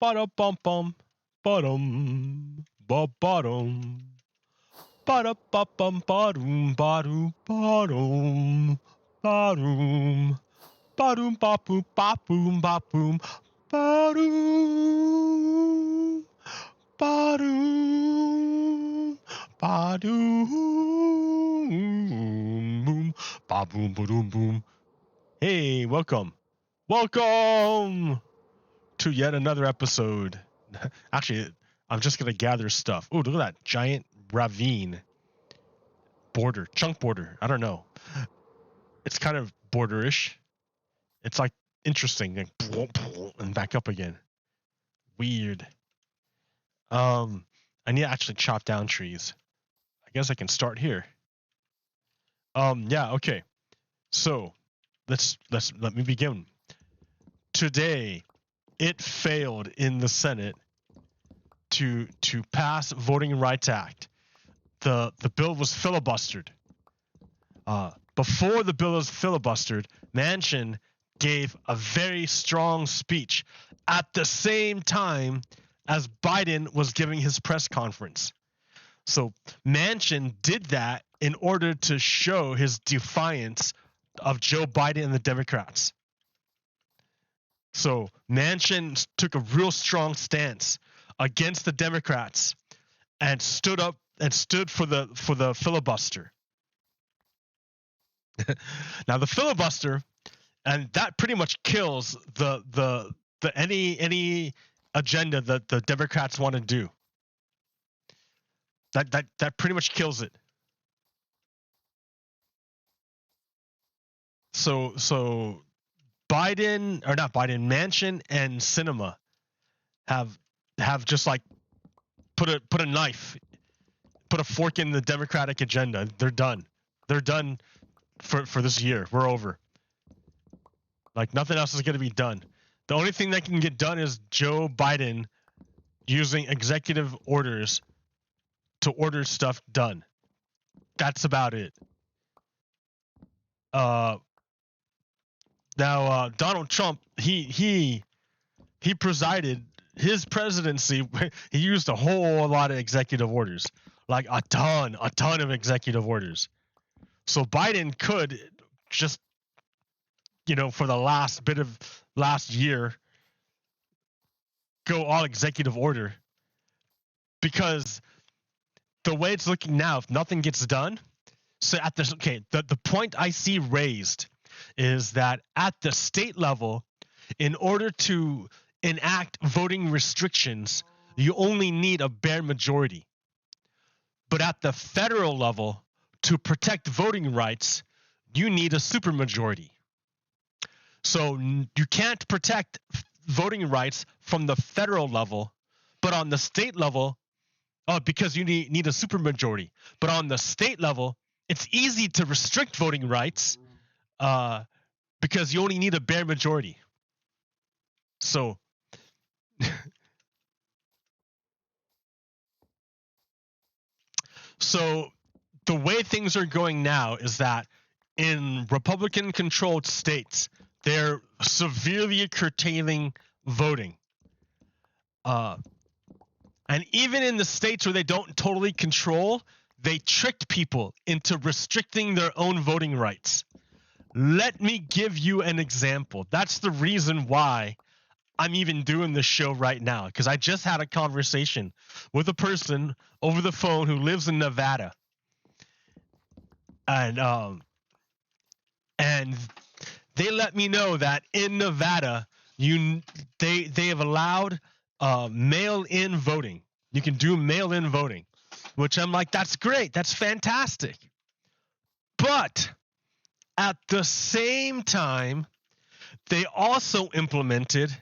Ba bum bum. Ba-dum. Ba-ba-dum. Ba-da-ba-bum. Ba-doom. Ba-doom. Ba-doom. Ba-doom. Ba-doom. Ba-boom. Ba-boom. Ba-boom. Ba-doom. Ba-doom. Ba-doom. Boom. Ba-boom. Ba-doom. Boom. Hey, welcome. Welcome to yet another episode. Actually, I'm just gonna gather stuff. Oh, look at that giant ravine border, chunk border. I don't know. It's kind of borderish. It's like interesting, like, and back up again. Weird. I need to actually chop down trees. I guess I can start here. Yeah, okay. So let me begin. Today, it failed in the Senate to pass Voting Rights Act. The bill was filibustered. Before the bill was filibustered, Manchin gave a very strong speech at the same time as Biden was giving his press conference. So Manchin did that in order to show his defiance of Joe Biden and the Democrats. So Manchin took a real strong stance against the Democrats and stood for the filibuster. Now the filibuster, and that pretty much kills the any agenda that the Democrats want to do. That pretty much kills it. So Manchin and Sinema have just like put a fork in the Democratic agenda. They're done. They're done for this year. We're over. Like nothing else is going to be done. The only thing that can get done is Joe Biden using executive orders to order stuff done. That's about it. Now Donald Trump, he presided his presidency. He used a whole lot of executive orders, like a ton of executive orders. So Biden could just, for the last year, go all executive order, because the way it's looking now, if nothing gets done, so the point I see raised is that at the state level, in order to enact voting restrictions, you only need a bare majority. But at the federal level, to protect voting rights, you need a supermajority. So you can't protect voting rights from the federal level, but on the state level, because you need a supermajority. But on the state level, it's easy to restrict voting rights because you only need a bare majority. So the way things are going now is that in Republican-controlled states, they're severely curtailing voting. And even in the states where they don't totally control, they tricked people into restricting their own voting rights. Let me give you an example. That's the reason why I'm even doing this show right now, because I just had a conversation with a person over the phone who lives in Nevada. And they let me know that in Nevada, they have allowed mail-in voting. You can do mail-in voting, which I'm like, that's great, that's fantastic. But at the same time, they also implemented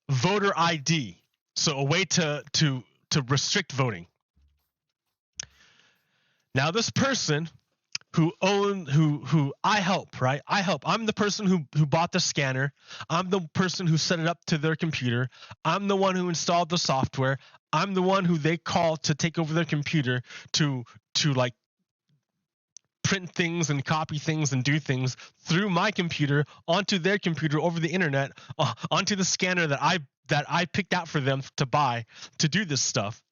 voter ID, so a way to restrict voting. Now, this person who I help, right? I'm the person who bought the scanner. I'm the person who set it up to their computer. I'm the one who installed the software. I'm the one who they call to take over their computer to like print things and copy things and do things through my computer onto their computer over the internet, onto the scanner that I picked out for them to buy to do this stuff.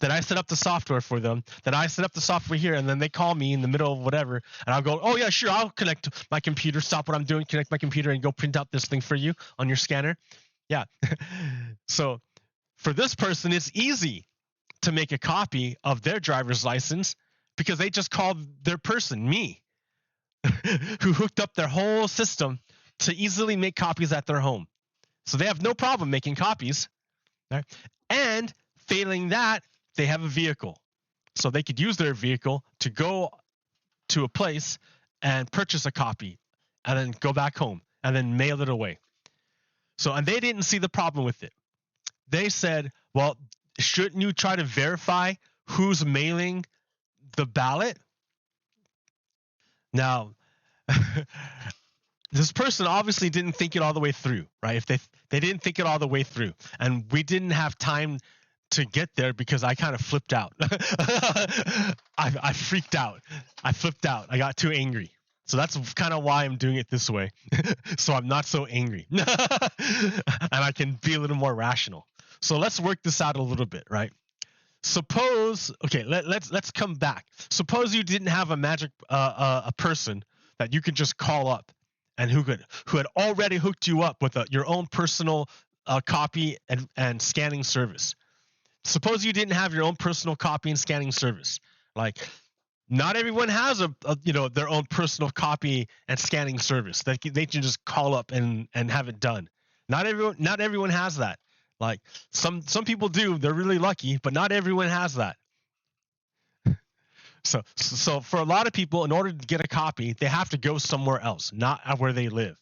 That I set up the software for them, that I set up the software here, and then they call me in the middle of whatever, and I'll go, oh yeah, sure, I'll connect my computer, stop what I'm doing, connect my computer, and go print out this thing for you on your scanner. Yeah. So for this person, it's easy to make a copy of their driver's license because they just called their person, me, who hooked up their whole system to easily make copies at their home. So they have no problem making copies. Right? And failing that, they have a vehicle. So they could use their vehicle to go to a place and purchase a copy and then go back home and then mail it away. So, and they didn't see the problem with it. They said, well, shouldn't you try to verify who's mailing the ballot? Now, this person obviously didn't think it all the way through, right? If they didn't think it all the way through, and we didn't have time to get there because I kind of flipped out. I freaked out. I flipped out. I got too angry. So that's kind of why I'm doing it this way. So I'm not so angry. And I can be a little more rational. So let's work this out a little bit, right? Suppose, okay, let's come back. Suppose you didn't have a magic a person that you could just call up and who had already hooked you up with your own personal copy and scanning service. Suppose you didn't have your own personal copy and scanning service. Like, not everyone has their own personal copy and scanning service that they can just call up and have it done. Not everyone has that. Like some people do, they're really lucky, but not everyone has that. So for a lot of people, in order to get a copy, they have to go somewhere else, not where they live.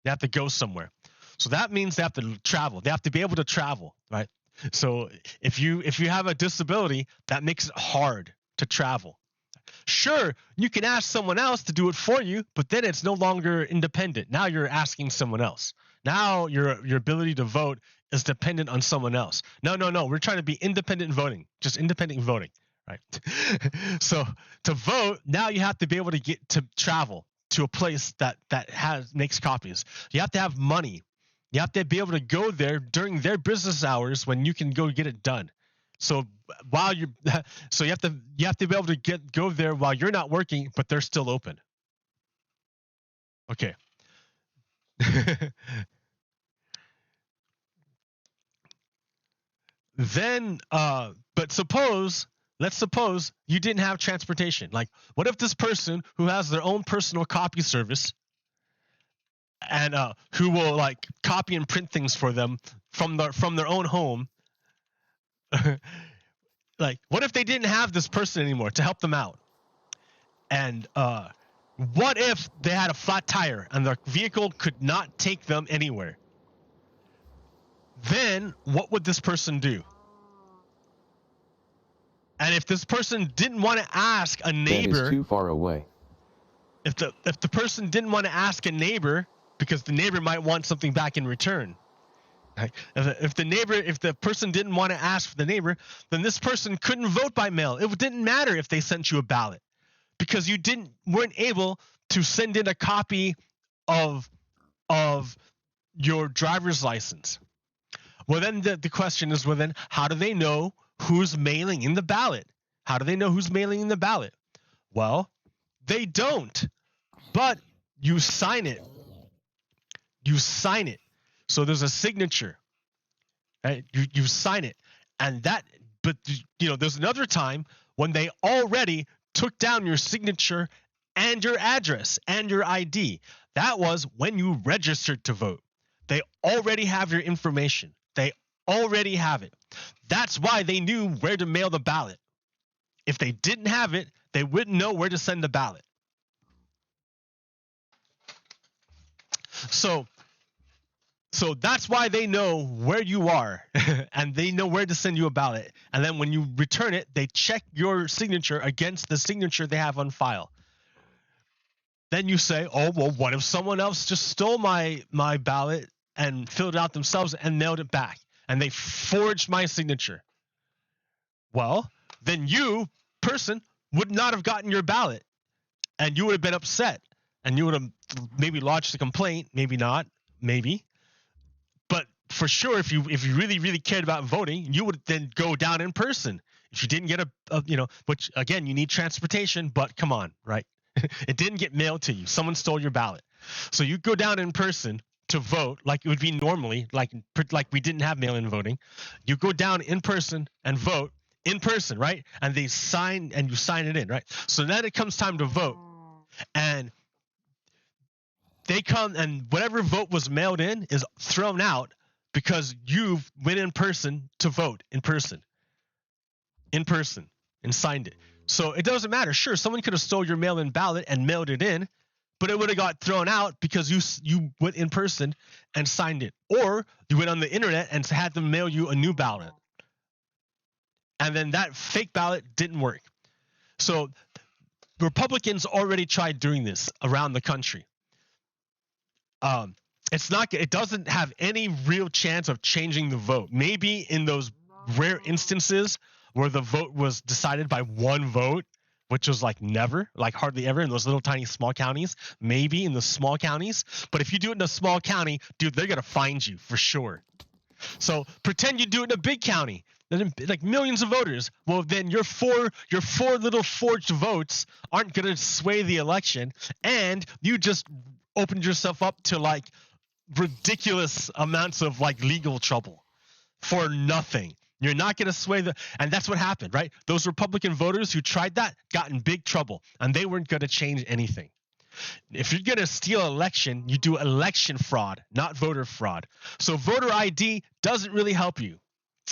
They have to go somewhere. So that means they have to travel. They have to be able to travel, right? So if you have a disability, that makes it hard to travel. Sure, you can ask someone else to do it for you, but then it's no longer independent. Now you're asking someone else. Now your ability to vote is dependent on someone else. No. We're trying to be independent voting, just independent voting, right? So to vote, now you have to be able to get to travel to a place that makes copies. You have to have money. You have to be able to go there during their business hours when you can go get it done. So you have to be able to go there while you're not working, but they're still open. Okay. Then, but let's suppose you didn't have transportation. Like, what if this person who has their own personal copy service and who will like copy and print things for them from their own home? Like, what if they didn't have this person anymore to help them out? And what if they had a flat tire and their vehicle could not take them anywhere? Then what would this person do? And if this person didn't want to ask a neighbor, that is too far away. If the person didn't want to ask a neighbor because the neighbor might want something back in return. Right? If the person didn't want to ask the neighbor, then this person couldn't vote by mail. It didn't matter if they sent you a ballot because you weren't able to send in a copy of your driver's license. Well, then the question is, well, then how do they know who's mailing in the ballot? How do they know who's mailing in the ballot? Well, they don't, but you sign it. You sign it. So there's a signature. Right? You sign it. And but there's another time when they already took down your signature and your address and your ID. That was when you registered to vote. They already have your information. They already have it. That's why they knew where to mail the ballot. If they didn't have it, they wouldn't know where to send the ballot. So that's why they know where you are and they know where to send you a ballot. And then when you return it, they check your signature against the signature they have on file. Then you say, oh, well, what if someone else just stole my ballot and filled it out themselves and mailed it back and they forged my signature? Well, then you, person, would not have gotten your ballot. and you would have been upset, and you would have maybe lodged a complaint, maybe not, maybe. But for sure, if you really, really cared about voting, you would then go down in person. If you didn't get which again, you need transportation, but come on, right? It didn't get mailed to you. Someone stole your ballot. So you go down in person to vote like it would be normally, like we didn't have mail-in voting. You go down in person and vote in person, right? And they sign, and you sign it in, right? So then it comes time to vote, and they come, and whatever vote was mailed in is thrown out because you went in person to vote in person, and signed it. So it doesn't matter. Sure, someone could have stole your mail-in ballot and mailed it in, but it would have got thrown out because you went in person and signed it. Or you went on the internet and had them mail you a new ballot. And then that fake ballot didn't work. So Republicans already tried doing this around the country. It doesn't have any real chance of changing the vote. Maybe in those rare instances where the vote was decided by one vote, which was like never, like hardly ever in those little tiny small counties, maybe in the small counties. But if you do it in a small county, dude, they're going to find you for sure. So pretend you do it in a big county, like millions of voters. Well, then your four little forged votes aren't going to sway the election, and you just opened yourself up to like ridiculous amounts of like legal trouble for nothing. You're not going to sway and that's what happened, right? Those Republican voters who tried that got in big trouble, and they weren't going to change anything. If you're going to steal election, you do election fraud, not voter fraud. So voter ID doesn't really help you.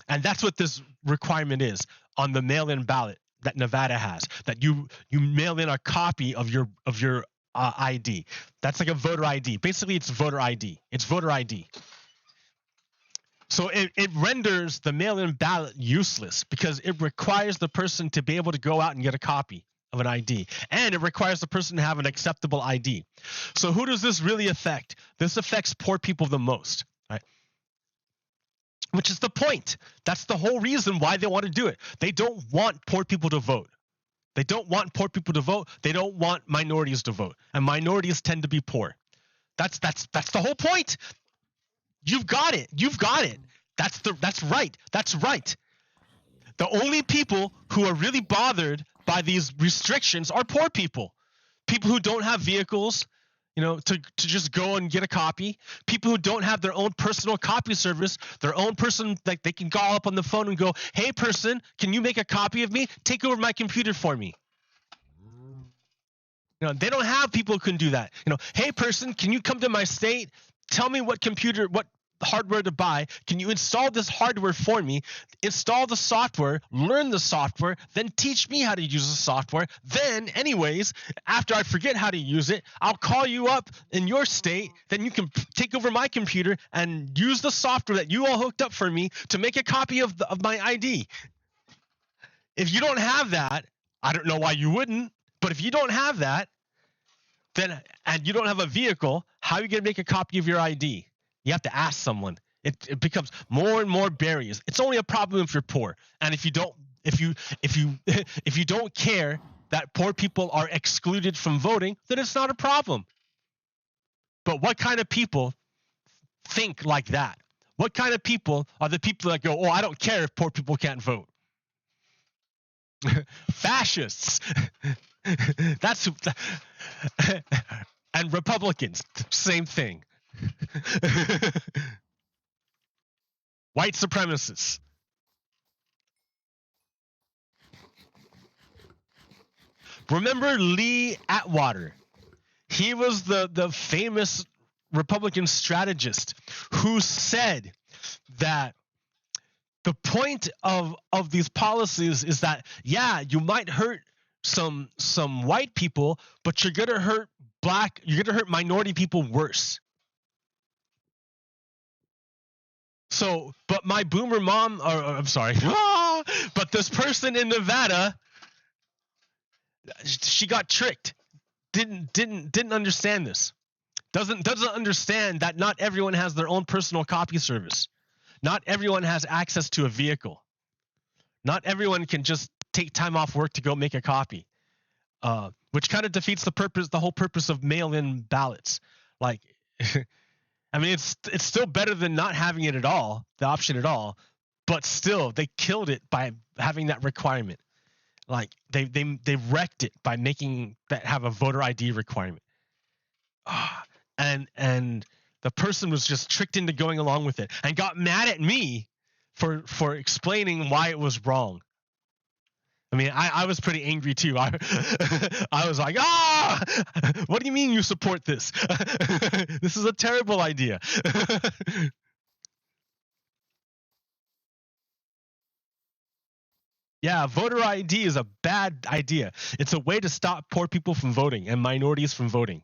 And that's what this requirement is on the mail-in ballot that Nevada has, that you mail in a copy of your ID. That's like a voter ID. Basically, it's voter ID. It's voter ID. So it renders the mail-in ballot useless because it requires the person to be able to go out and get a copy of an ID, and it requires the person to have an acceptable ID. So who does this really affect? This affects poor people the most, right? Which is the point. That's the whole reason why they want to do it. They don't want poor people to vote. They don't want poor people to vote. They don't want minorities to vote, and minorities tend to be poor. That's the whole point. You've got it. That's right. The only people who are really bothered by these restrictions are poor people. People who don't have vehicles, to just go and get a copy. People who don't have their own personal copy service, their own person, like they can call up on the phone and go, "Hey person, can you make a copy of me? Take over my computer for me." They don't have people who can do that. "Hey person, can you come to my state? Tell me what hardware to buy. Can you install this hardware for me? Install the software, learn the software, then teach me how to use the software. Then, anyways, after I forget how to use it, I'll call you up in your state. Then you can take over my computer and use the software that you all hooked up for me to make a copy of my ID." If you don't have that, I don't know why you wouldn't, but if you don't have that, then and you don't have a vehicle, how are you going to make a copy of your ID? You have to ask someone. It becomes more and more barriers. It's only a problem if you're poor, and if you don't care that poor people are excluded from voting, then it's not a problem. But what kind of people think like that? What kind of people are the people that go, "Oh, I don't care if poor people can't vote"? Fascists. And Republicans, same thing. White supremacists. Remember Lee Atwater? He was the famous Republican strategist who said that the point of these policies is that, yeah, you might hurt some white people, but you're gonna hurt minority people worse. So, but my boomer mom, I'm sorry, but this person in Nevada, she got tricked. Didn't understand this. Doesn't understand that not everyone has their own personal copy service. Not everyone has access to a vehicle. Not everyone can just take time off work to go make a copy. which kind of defeats the whole purpose of mail-in ballots. Like, I mean, it's still better than not having it at all, the option at all, but still they killed it by having that requirement. Like they wrecked it by making that have a voter ID requirement. And the person was just tricked into going along with it and got mad at me for explaining why it was wrong. I mean, I was pretty angry too. I was like, what do you mean you support this? This is a terrible idea. Yeah, voter ID is a bad idea. It's a way to stop poor people from voting and minorities from voting.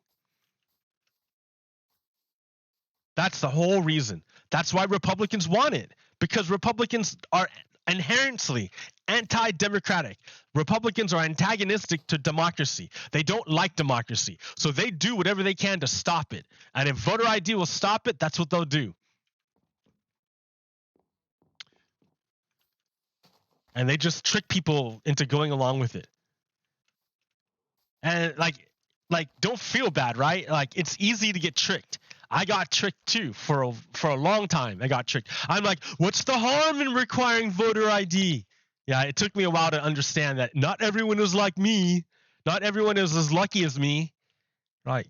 That's the whole reason. That's why Republicans want it, because Republicans are inherently anti-democratic. Republicans are antagonistic to democracy. They don't like democracy. So they do whatever they can to stop it. And if voter ID will stop it, that's what they'll do. And they just trick people into going along with it. And like don't feel bad, right? Like, it's easy to get tricked. I got tricked too for a long time. I got tricked. I'm like, what's the harm in requiring voter ID? Yeah, it took me a while to understand that not everyone is like me. Not everyone is as lucky as me. Right.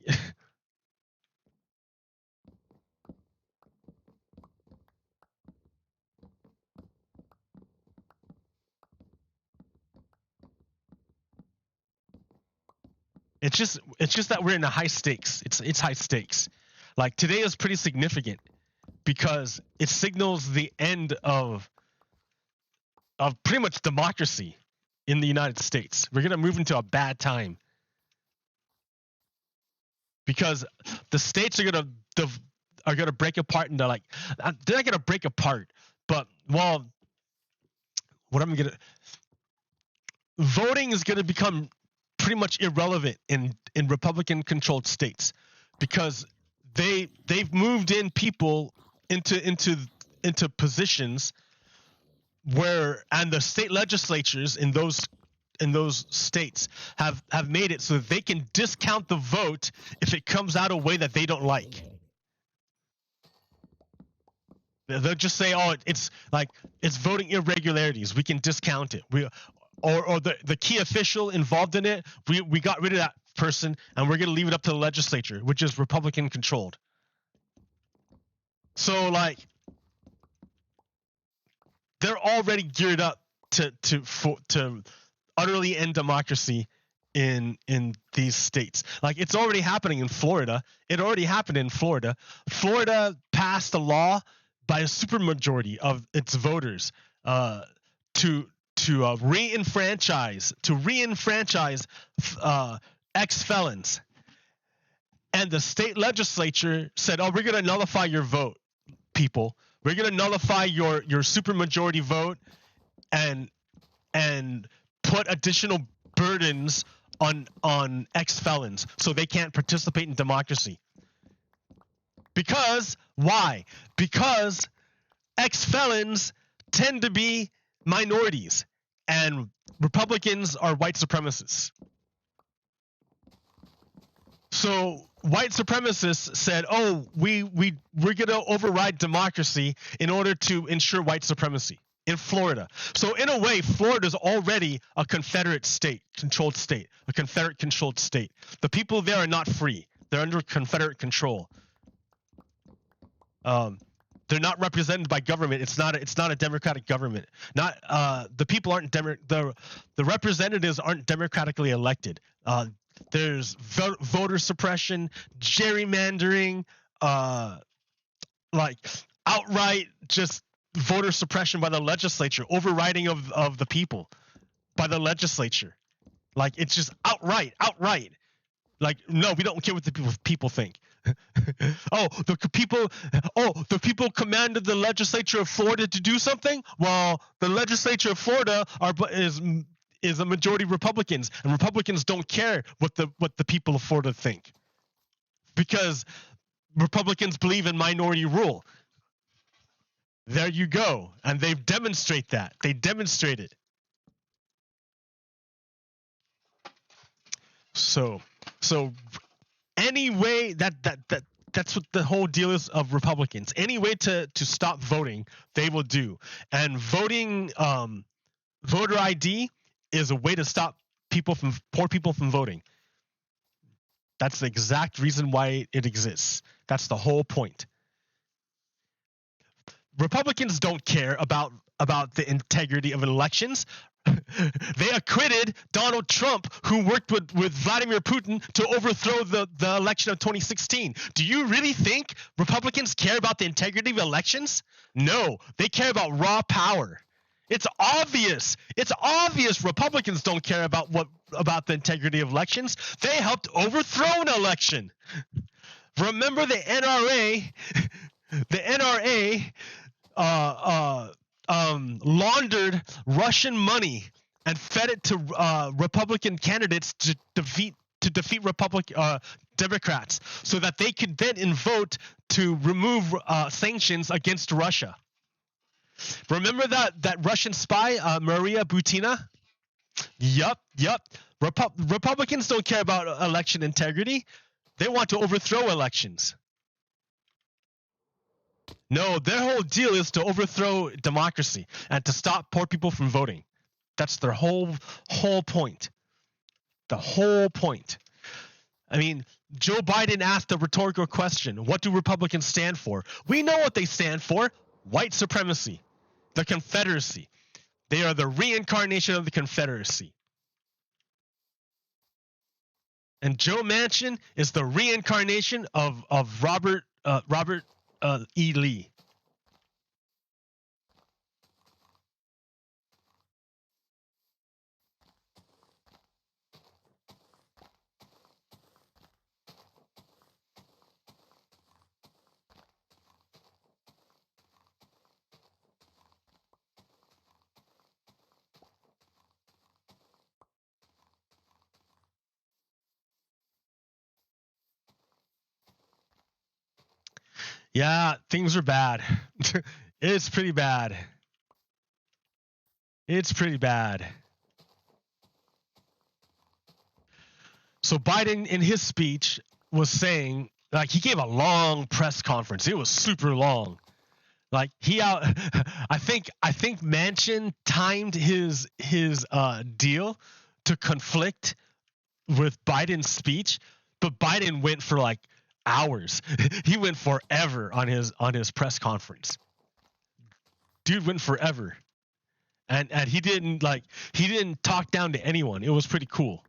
It's just that we're in a high stakes. It's high stakes. Like, today is pretty significant because it signals the end of pretty much democracy in the United States. We're gonna move into a bad time because the states are gonna break apart into, like, they're not gonna break apart, but voting is gonna become pretty much irrelevant in Republican controlled states because they've moved in people into positions where, and the state legislatures in those states have made it so that they can discount the vote if it comes out a way that they don't like. They'll just say, oh, it's voting irregularities, we can discount it. Or the key official involved in it, we got rid of that person and we're going to leave it up to the legislature, which is Republican controlled. So, like, they're already geared up to utterly end democracy in these states. Like, it's already happening in Florida. It already happened in Florida. Florida passed a law by a supermajority of its voters to re-enfranchise ex-felons. And the state legislature said, oh, we're going to nullify your vote, people. We're going to nullify your supermajority vote and put additional burdens on ex-felons so they can't participate in democracy. Because, why? Because ex-felons tend to be minorities and Republicans are white supremacists. So white supremacists said, oh, we're going to override democracy in order to ensure white supremacy in Florida. So in a way, Florida is already a Confederate state, a Confederate controlled state. The people there are not free. They're under Confederate control. They're not represented by government. It's not a democratic government. The people aren't the representatives aren't democratically elected. There's voter suppression, gerrymandering, like outright just voter suppression by the legislature, overriding of the people by the legislature. Like, it's just outright. Like, no, we don't care what the people think. The people commanded the legislature of Florida to do something. Well, the legislature of Florida is a majority Republicans, and Republicans don't care what the people of Florida think, because Republicans believe in minority rule. There you go, and they demonstrate that. They demonstrate it. So any way that's what the whole deal is of Republicans. Any way to stop voting, they will do. And voting, voter ID is a way to stop poor people from voting. That's the exact reason why it exists. That's the whole point. Republicans don't care about the integrity of elections. They acquitted Donald Trump, who worked with Vladimir Putin to overthrow the election of 2016. Do you really think Republicans care about the integrity of elections? No, they care about raw power. It's obvious. It's obvious Republicans don't care about the integrity of elections. They helped overthrow an election. Remember the NRA? The NRA laundered Russian money and fed it to Republican candidates to defeat Democrats, so that they could then vote to remove sanctions against Russia. Remember that Russian spy, Maria Butina? Yup. Republicans don't care about election integrity. They want to overthrow elections. No, their whole deal is to overthrow democracy and to stop poor people from voting. That's their whole point. The whole point. I mean, Joe Biden asked a rhetorical question. What do Republicans stand for? We know what they stand for. White supremacy. The Confederacy. They are the reincarnation of the Confederacy. And Joe Manchin is the reincarnation of Robert E. Lee. Yeah, things are bad. It's pretty bad. It's pretty bad. So Biden, in his speech, was saying, like, he gave a long press conference. It was super long. Like I think Manchin timed his deal to conflict with Biden's speech, but Biden went for like hours. He went forever on his press conference. Dude went forever. And he didn't talk down to anyone. It was pretty cool.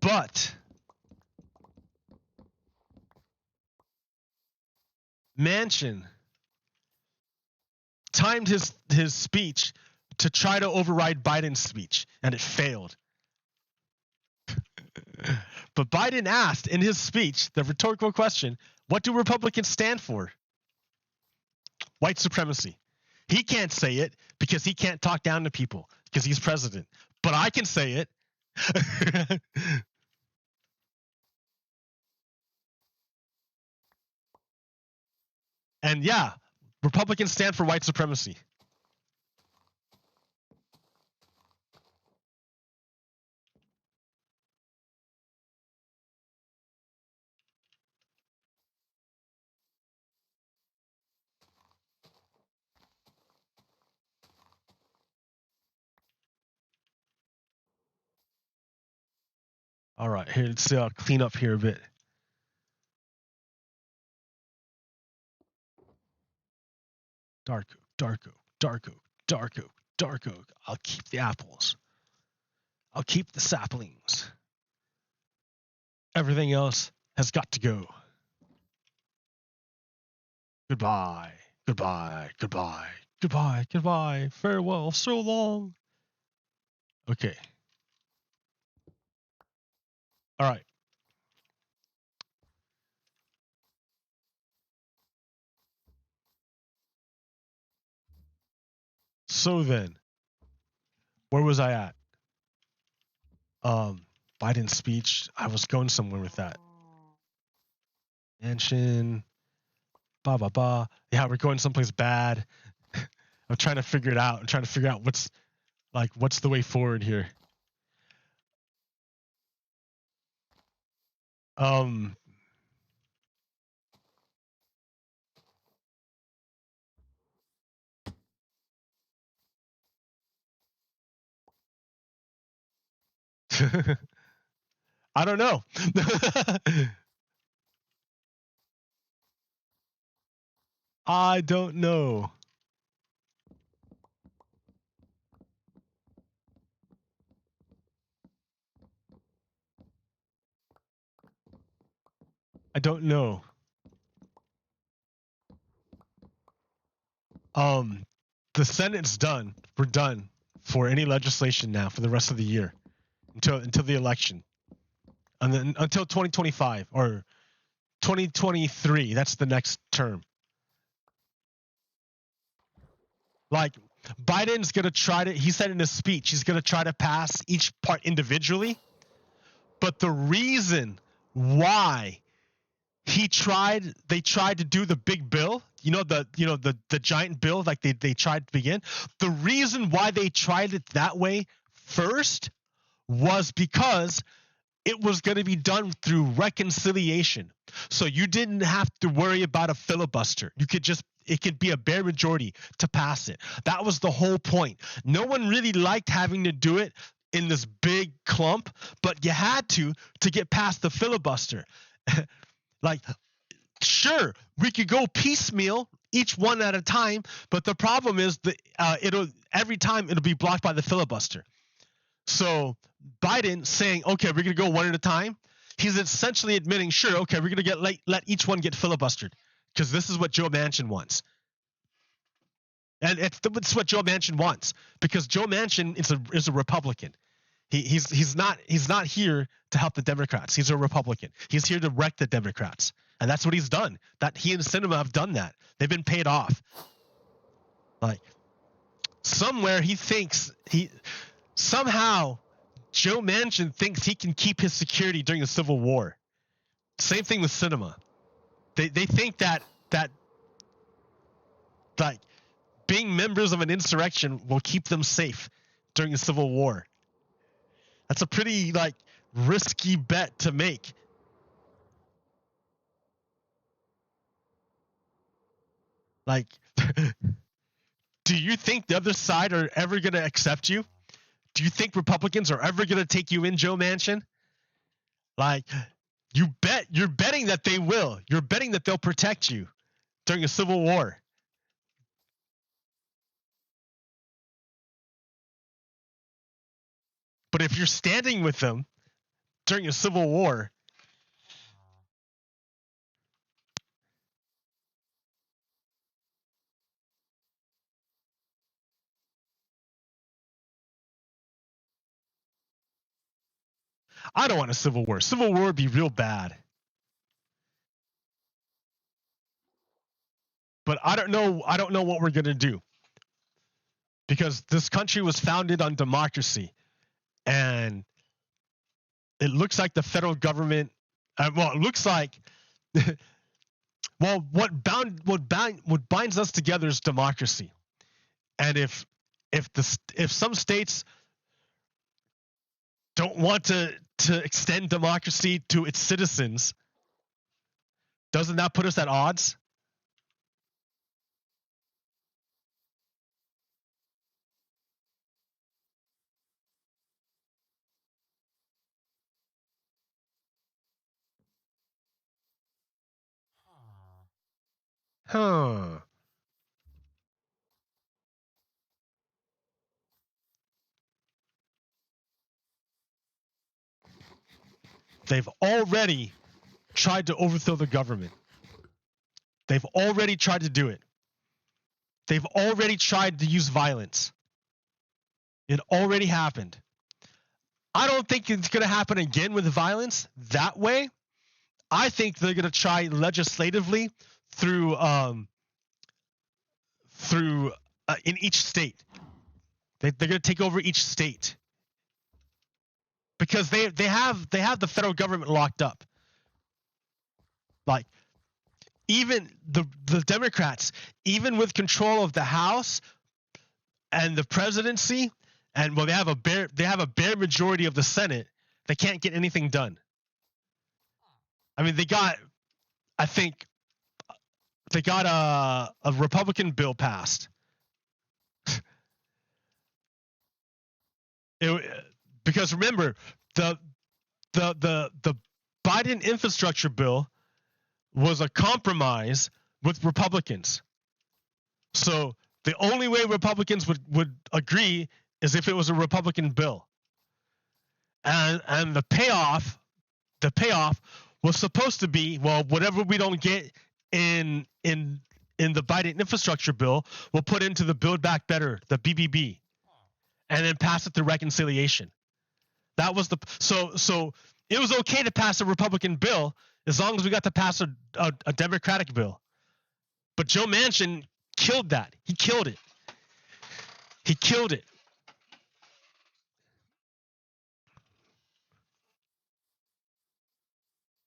But Manchin timed his speech to try to override Biden's speech, and it failed. But Biden asked in his speech the rhetorical question, what do Republicans stand for? White supremacy. He can't say it because he can't talk down to people because he's president. But I can say it. And yeah, Republicans stand for white supremacy. All right, here, let's see. I'll clean up here a bit. Dark oak, dark oak, dark oak, dark oak, dark oak. I'll keep the apples. I'll keep the saplings. Everything else has got to go. Goodbye, goodbye, goodbye, goodbye, goodbye. Farewell, so long. Okay. All right. So then, where was I at? Biden's speech. I was going somewhere with that. Manchin. blah blah blah. Yeah, we're going someplace bad. I'm trying to figure it out. I'm trying to figure out what's the way forward here. Um, I don't know. I don't know. I don't know. The Senate's done. We're done for any legislation now for the rest of the year until the election, and then until 2025 or 2023. That's the next term. Like Biden's gonna try to. He said in his speech he's gonna try to pass each part individually, but the reason why they tried to do the big bill, the giant bill, like they tried to begin. The reason why they tried it that way first was because it was going to be done through reconciliation. So you didn't have to worry about a filibuster. It could be a bare majority to pass it. That was the whole point. No one really liked having to do it in this big clump, but you had to get past the filibuster. Like, sure, we could go piecemeal, each one at a time, but the problem is that every time it'll be blocked by the filibuster. So Biden saying, okay, we're gonna go one at a time. He's essentially admitting, sure, okay, we're gonna let each one get filibustered because this is what Joe Manchin wants, and it's what Joe Manchin wants because Joe Manchin is a Republican. He's not here to help the Democrats. He's a Republican. He's here to wreck the Democrats, and that's what he's done. That he and Sinema have done that. They've been paid off. Like somewhere he thinks somehow Joe Manchin thinks he can keep his security during the Civil War. Same thing with Sinema. They think that like being members of an insurrection will keep them safe during the Civil War. That's a pretty risky bet to make. Like, do you think the other side are ever going to accept you? Do you think Republicans are ever going to take you in, Joe Manchin? Like, you're betting that they will. You're betting that they'll protect you during a Civil War. But if you're standing with them during a Civil War, I don't want a Civil War. Civil War would be real bad. But I don't know what we're going to do. Because this country was founded on democracy. And it looks like the federal government it looks like what binds us together is democracy. And if some states don't want to extend democracy to its citizens, doesn't that put us at odds? Huh. They've already tried to overthrow the government. They've already tried to do it. They've already tried to use violence. It already happened. I don't think it's going to happen again with violence that way. I think they're going to try legislatively through in each state. They're going to take over each state because they have the federal government locked up. Like even the Democrats, even with control of the House and the presidency, and well, they have a bare majority of the Senate, they can't get anything done. I mean, I think they got a Republican bill passed. Because remember, the Biden infrastructure bill was a compromise with Republicans. So the only way Republicans would agree is if it was a Republican bill. And the payoff was supposed to be, well, whatever we don't get in the Biden infrastructure bill, we'll put into the Build Back Better, the BBB, and then pass it through reconciliation. That was so it was okay to pass a Republican bill as long as we got to pass a Democratic bill. But Joe Manchin killed that. He killed it. He killed it.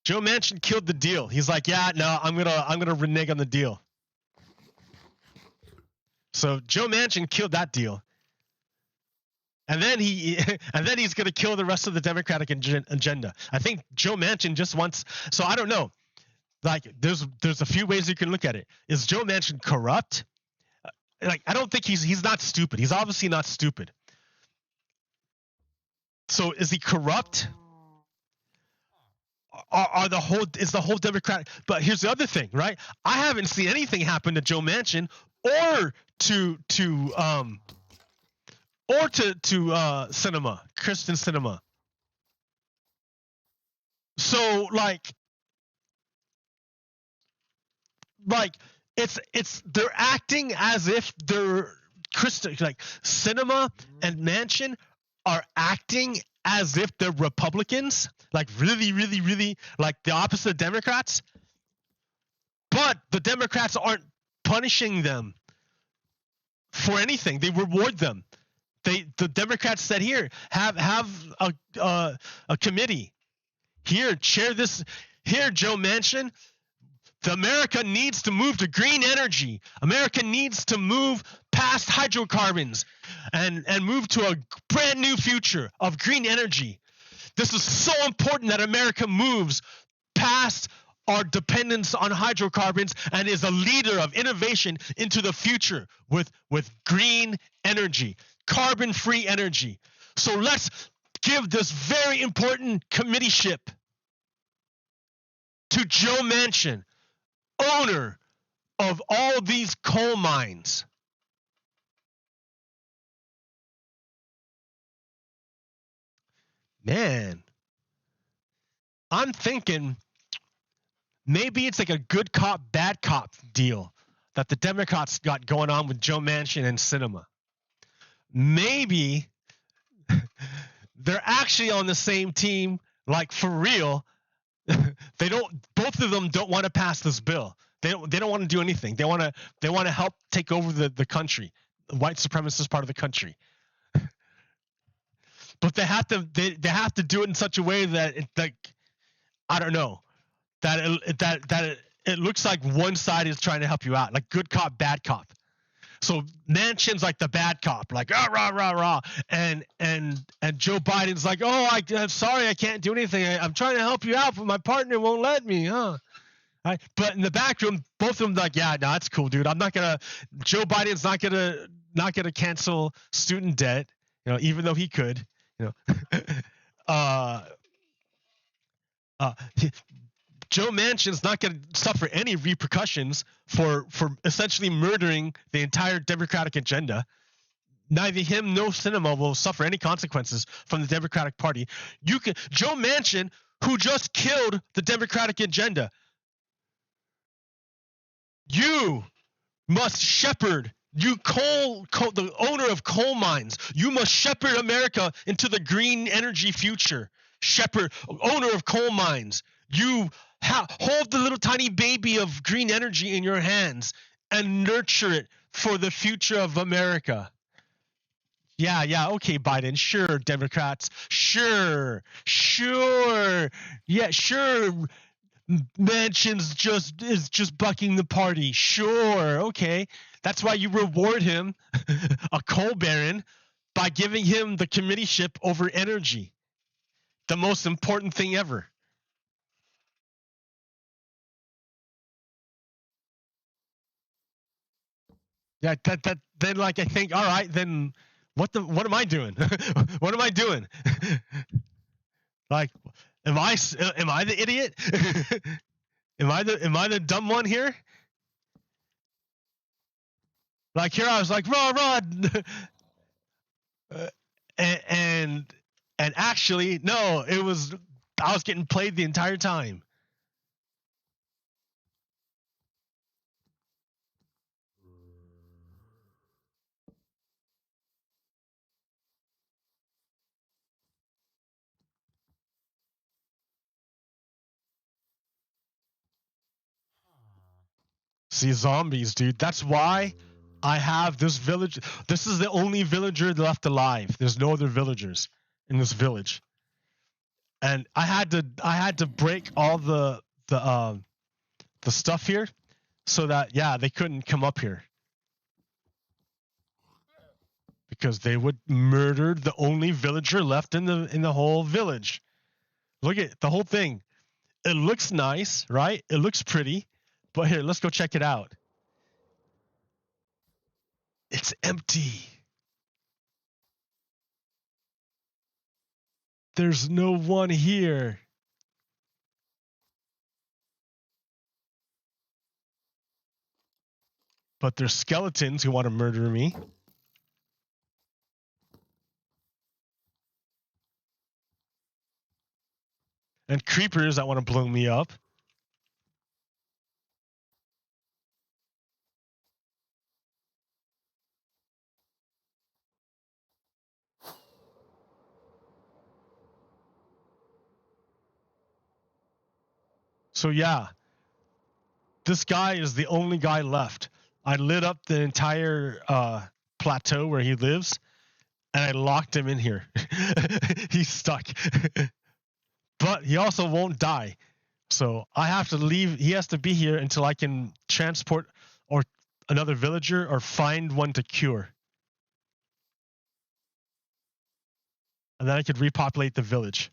Joe Manchin killed the deal. He's like, yeah, no, I'm gonna renege on the deal. So Joe Manchin killed that deal. And then he's going to kill the rest of the Democratic agenda. I think Joe Manchin just wants. So I don't know. Like, there's a few ways you can look at it. Is Joe Manchin corrupt? Like, I don't think he's not stupid. He's obviously not stupid. So is he corrupt? Is the whole Democratic? But here's the other thing, right? I haven't seen anything happen to Joe Manchin or to Sinema, Kyrsten Sinema. So like it's they're acting as if they're like Sinema and Manchin are acting as if they're Republicans, like really like the opposite of Democrats. But the Democrats aren't punishing them for anything. They reward them. The Democrats said, here, have a committee. Here, chair this. Here, Joe Manchin, America needs to move to green energy. America needs to move past hydrocarbons and move to a brand new future of green energy. This is so important that America moves past our dependence on hydrocarbons and is a leader of innovation into the future with green energy, carbon-free energy. So let's give this very important committeeship to Joe Manchin, owner of all these coal mines. Man, I'm thinking maybe it's like a good cop, bad cop deal that the Democrats got going on with Joe Manchin and Sinema. Maybe they're actually on the same team, like for real. Both of them don't want to pass this bill. They don't want to do anything. They want to help take over the country, the white supremacist part of the country. But they have to do it in such a way that I don't know, that it looks like one side is trying to help you out, like good cop, bad cop. So Manchin's like the bad cop, like rah rah rah, and Joe Biden's like, oh, I'm sorry, I can't do anything. I'm trying to help you out, but my partner won't let me, huh? But in the back room, both of them like, yeah, no, that's cool, dude. Joe Biden's not gonna cancel student debt, even though he could, Joe Manchin's not going to suffer any repercussions for essentially murdering the entire Democratic agenda. Neither him nor Sinema will suffer any consequences from the Democratic Party. Joe Manchin, who just killed the Democratic agenda, you must shepherd. You the owner of coal mines, you must shepherd America into the green energy future. Owner of coal mines, you hold the little tiny baby of green energy in your hands and nurture it for the future of America. Yeah, okay, Biden, sure, Democrats, sure, yeah, sure. Manchin's just bucking the party. Sure, okay. That's why you reward him, a coal baron, by giving him the committeeship over energy. The most important thing ever. Yeah, that then like I think, all right, then what am I doing? What am I doing? Like, am I the idiot? Am I the dumb one here? Like here I was like, run. and actually no, I was getting played the entire time. See, zombies, dude. That's why I have this village. This is the only villager left alive. There's no other villagers in this village. And I had to break all the stuff here so that they couldn't come up here. Because they would murder the only villager left in the whole village. Look at the whole thing. It looks nice, right? It looks pretty. But here, let's go check it out. It's empty. There's no one here. But there's skeletons who want to murder me. And creepers that want to blow me up. So yeah, this guy is the only guy left. I lit up the entire plateau where he lives, and I locked him in here. He's stuck. But he also won't die. So I have to leave. He has to be here until I can transport or another villager or find one to cure. And then I could repopulate the village.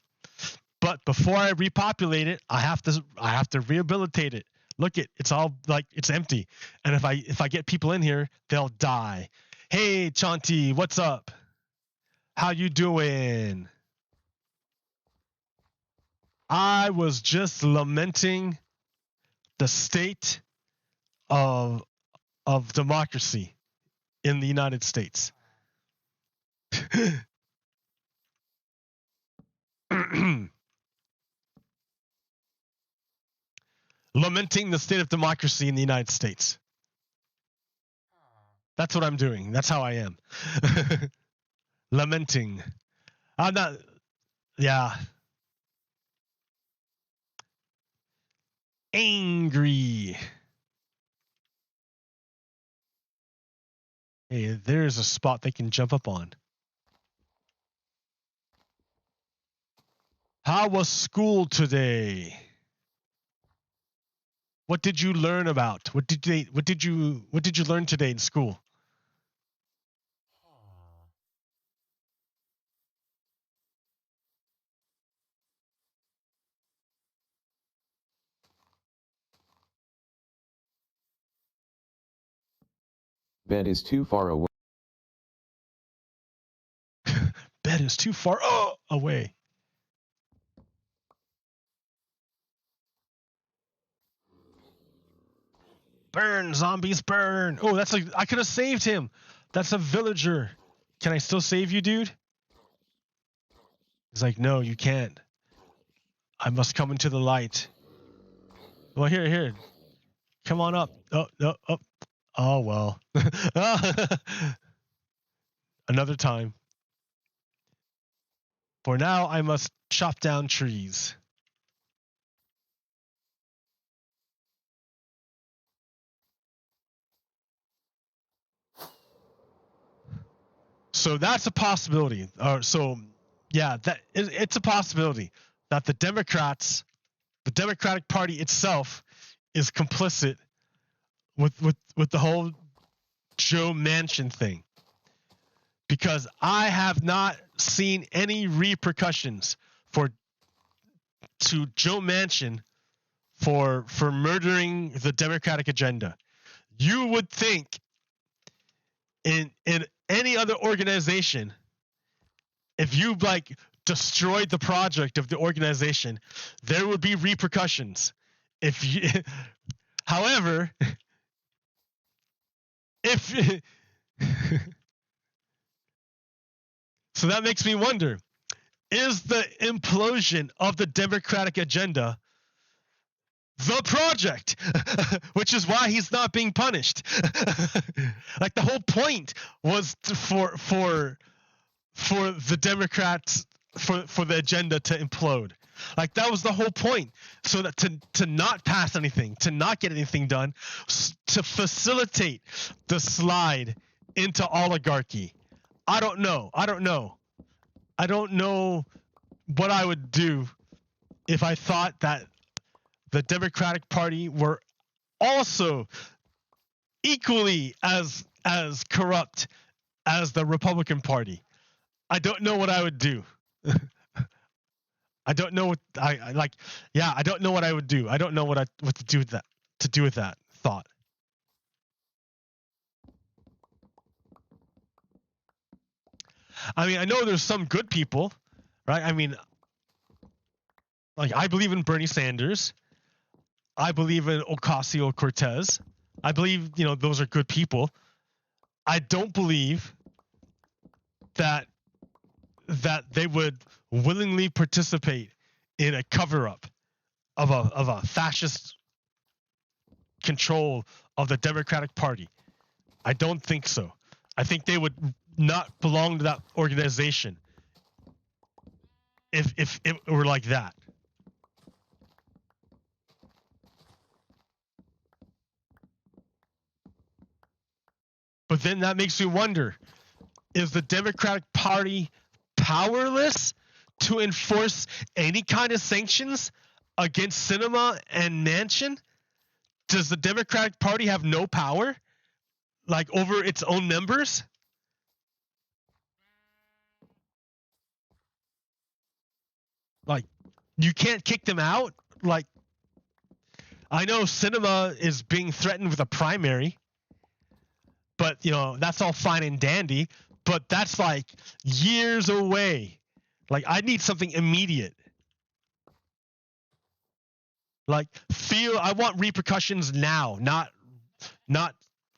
But before I repopulate it, I have to rehabilitate it. Look, it's all like it's empty. And if I get people in here, they'll die. Hey, Chanti, what's up? How you doing? I was just lamenting the state of democracy in the United States. Lamenting the state of democracy in the United States. That's what I'm doing. That's how I am. Lamenting. I'm not. Yeah. Angry. Hey, there's a spot they can jump up on. How was school today? What did you learn about? What did you learn today in school? Bed is too far away. Bed is too far away. Burn, zombies, burn. Oh, I could have saved him. That's a villager. Can I still save you, dude? He's like, no, you can't. I must come into the light. Well, here. Come on up. Oh. Oh, well. Another time. For now, I must chop down trees. So that's a possibility. So, yeah, it's a possibility that the Democrats the Democratic Party itself is complicit with the whole Joe Manchin thing, because I have not seen any repercussions to Joe Manchin for murdering the Democratic agenda. You would think in any other organization, if you like destroyed the project of the organization, there would be repercussions. If you, however, if so, that makes me wonder: is the implosion of the Democratic agenda the project? Which is why he's not being punished. Like, the whole point was for the Democrats, for the agenda to implode. Like, that was the whole point. So that to not pass anything, to not get anything done, to facilitate the slide into oligarchy. I don't know what I would do if I thought that the Democratic Party were also equally as corrupt as the Republican Party. I don't know what I would do. I don't know what I like. Yeah, I don't know what I would do. I don't know what to do with that. To do with that thought. I mean, I know there's some good people, right? I mean, like, I believe in Bernie Sanders. I believe in Ocasio-Cortez. I believe, those are good people. I don't believe that they would willingly participate in a cover-up of a fascist control of the Democratic Party. I don't think so. I think they would not belong to that organization if it were like that. But then that makes me wonder, is the Democratic Party powerless to enforce any kind of sanctions against Sinema and Manchin? Does the Democratic Party have no power, like, over its own members? Like, you can't kick them out? Like, I know Sinema is being threatened with a primary, but, that's all fine and dandy, but that's like years away. Like, I need something immediate. Like, I want repercussions now, not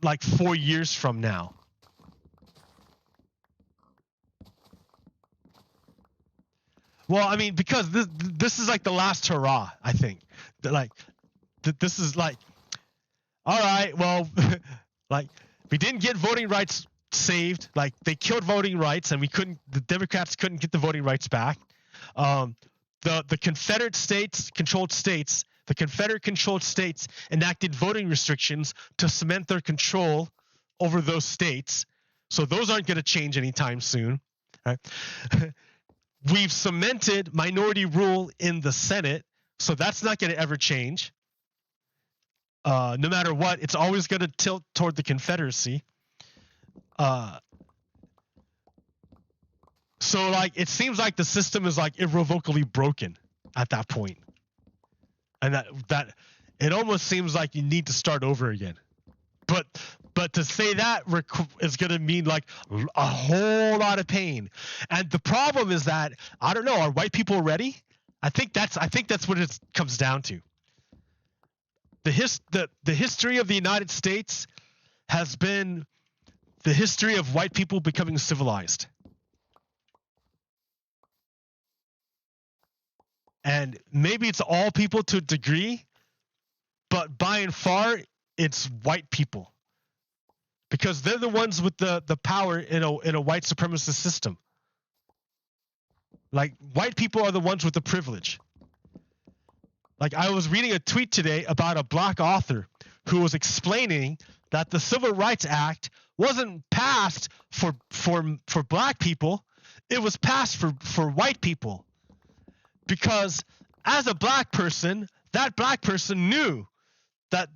like 4 years from now. Well, I mean, because this is like the last hurrah, I think. This is like, all right, well, like, we didn't get voting rights saved. Like, they killed voting rights, and the Democrats couldn't get the voting rights back. The Confederate controlled states enacted voting restrictions to cement their control over those states. So those aren't going to change anytime soon. Right? We've cemented minority rule in the Senate, so that's not going to ever change. No matter what, it's always going to tilt toward the Confederacy. So, like, it seems like the system is, like, irrevocably broken at that point. And that it almost seems like you need to start over again. But to say that is going to mean, like, a whole lot of pain. And the problem is that, I don't know, are white people ready? I think that's what it comes down to. The history of the United States has been the history of white people becoming civilized. And maybe it's all people to a degree, but by and far, it's white people. Because they're the ones with the power in a white supremacist system. Like, white people are the ones with the privilege. Like, I was reading a tweet today about a black author who was explaining that the Civil Rights Act wasn't passed for black people. It was passed for white people. Because as a black person, that black person knew that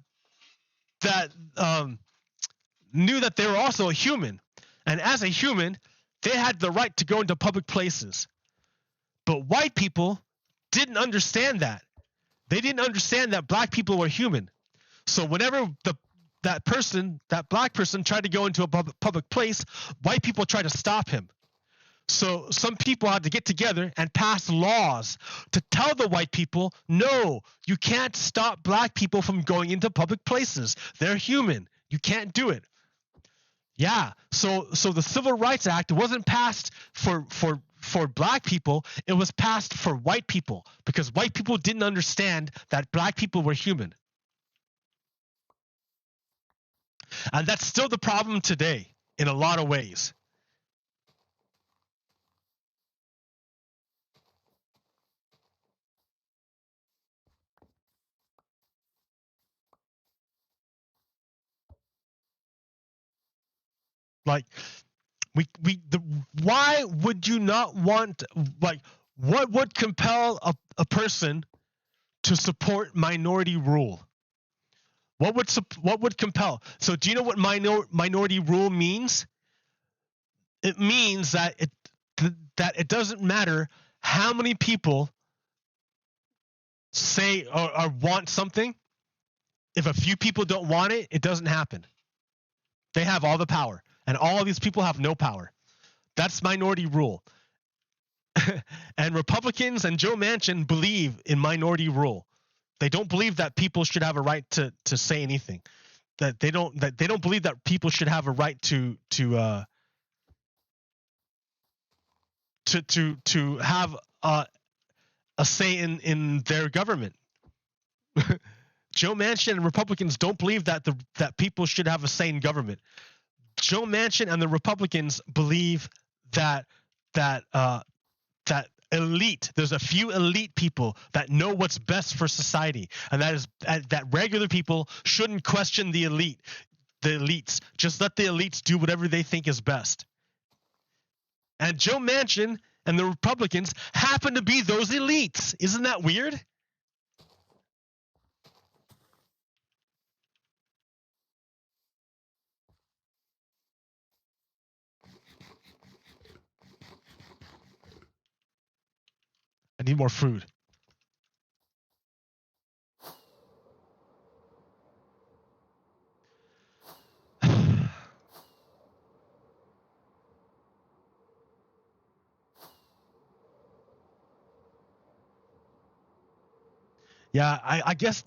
knew that they were also a human, and as a human, they had the right to go into public places. But white people didn't understand that. They didn't understand that black people were human. So whenever that black person tried to go into a public place, white people tried to stop him. So some people had to get together and pass laws to tell the white people, no, you can't stop black people from going into public places. They're human. You can't do it. Yeah. So the Civil Rights Act wasn't passed for black people. It was passed for white people because white people didn't understand that black people were human. And that's still the problem today in a lot of ways. Like why would you not want, like, what would compel a person to support minority rule? What would compel? So do you know what minority rule means? It means that it doesn't matter how many people say or want something. If a few people don't want it, it doesn't happen. They have all the power, and all of these people have no power. That's minority rule. And Republicans and Joe Manchin believe in minority rule. They don't believe that people should have a right to say anything. That they don't believe that people should have a right to have a say in their government. Joe Manchin and Republicans don't believe that people should have a say in government. Joe Manchin and the Republicans believe that elite, there's a few elite people that know what's best for society, and that regular people shouldn't question the elites. Just let the elites do whatever they think is best. And Joe Manchin and the Republicans happen to be those elites. Isn't that weird? I need more food. Yeah, I guess.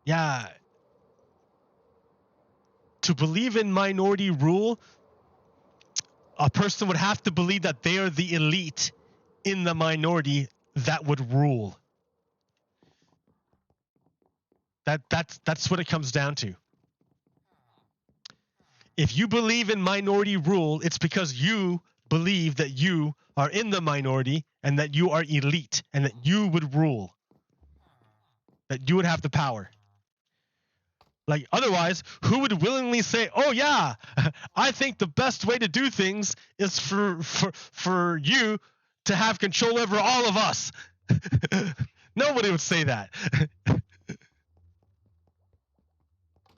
Yeah. To believe in minority rule, a person would have to believe that they are the elite in the minority that would rule. That's what it comes down to. If you believe in minority rule, it's because you believe that you are in the minority and that you are elite and that you would rule, that you would have the power. Like, otherwise, who would willingly say, oh yeah, I think the best way to do things is for you to have control over all of us? Nobody would say that.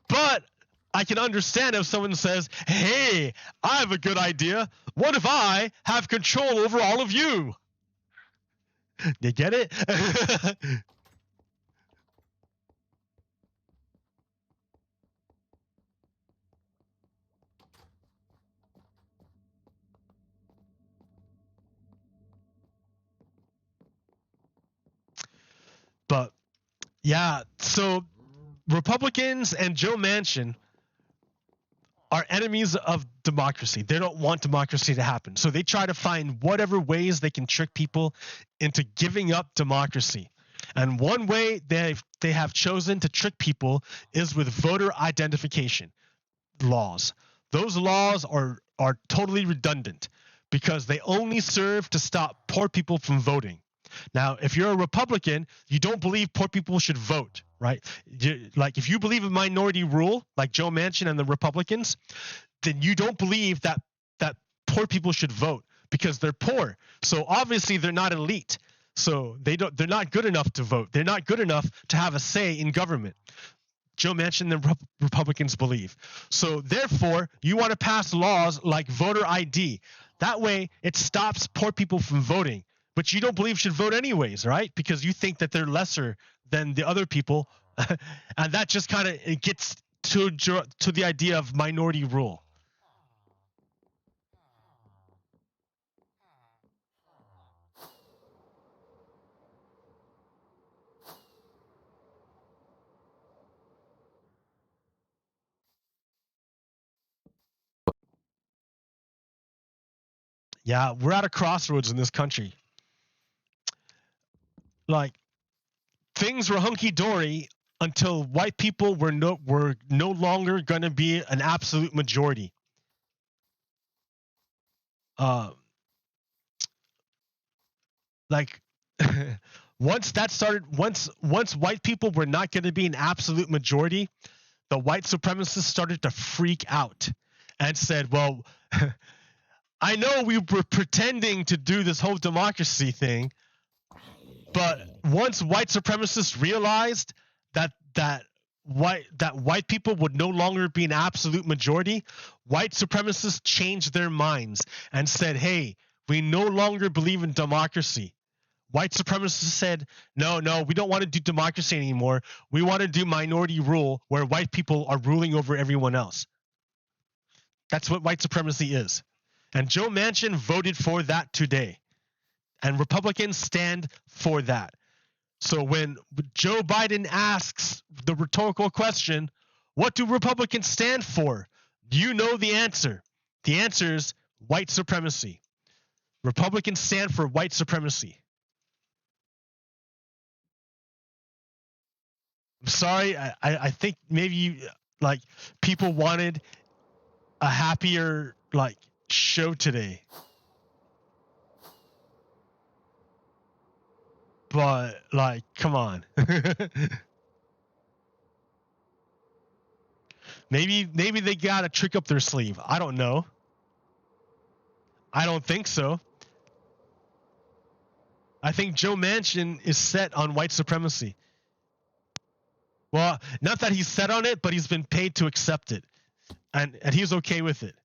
But I can understand if someone says, hey, I have a good idea. What if I have control over all of you? You get it? But yeah, so Republicans and Joe Manchin are enemies of democracy. They don't want democracy to happen. So they try to find whatever ways they can trick people into giving up democracy. And one way they have chosen to trick people is with voter identification laws. Those laws are totally redundant because they only serve to stop poor people from voting. Now, if you're a Republican, you don't believe poor people should vote, right? Like, if you believe in minority rule, like Joe Manchin and the Republicans, then you don't believe that poor people should vote because they're poor. So obviously they're not elite. So they're not good enough to vote. They're not good enough to have a say in government. Joe Manchin and the Republicans believe. So therefore, you want to pass laws like voter ID. That way, it stops poor people from voting. But you don't believe should vote anyways, right? Because you think that they're lesser than the other people. And that just kind of gets to the idea of minority rule. Yeah, we're at a crossroads in this country. Like, things were hunky-dory until white people were no longer going to be an absolute majority. Like, once that started, once white people were not going to be an absolute majority, the white supremacists started to freak out and said, well, I know we were pretending to do this whole democracy thing, but once white supremacists realized that white people would no longer be an absolute majority, white supremacists changed their minds and said, hey, we no longer believe in democracy. White supremacists said, no, we don't want to do democracy anymore. We want to do minority rule where white people are ruling over everyone else. That's what white supremacy is. And Joe Manchin voted for that today. And Republicans stand for that. So when Joe Biden asks the rhetorical question, what do Republicans stand for? You know the answer. The answer is white supremacy. Republicans stand for white supremacy. I'm sorry, I think maybe like people wanted a happier like show today. But like, come on. maybe they got a trick up their sleeve. I don't know. I don't think so. I think Joe Manchin is set on white supremacy. Well, not that he's set on it, but he's been paid to accept it. And he's okay with it.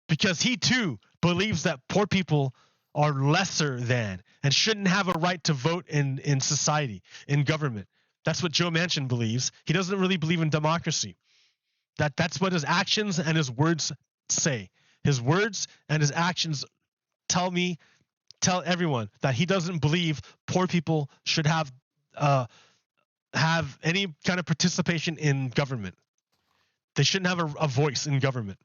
Because he too believes that poor people are lesser than and shouldn't have a right to vote in society, in government. That's what Joe Manchin believes. He doesn't really believe in democracy. That's what his actions and his words say. His words and his actions tell everyone that he doesn't believe poor people should have any kind of participation in government. They shouldn't have a voice in government.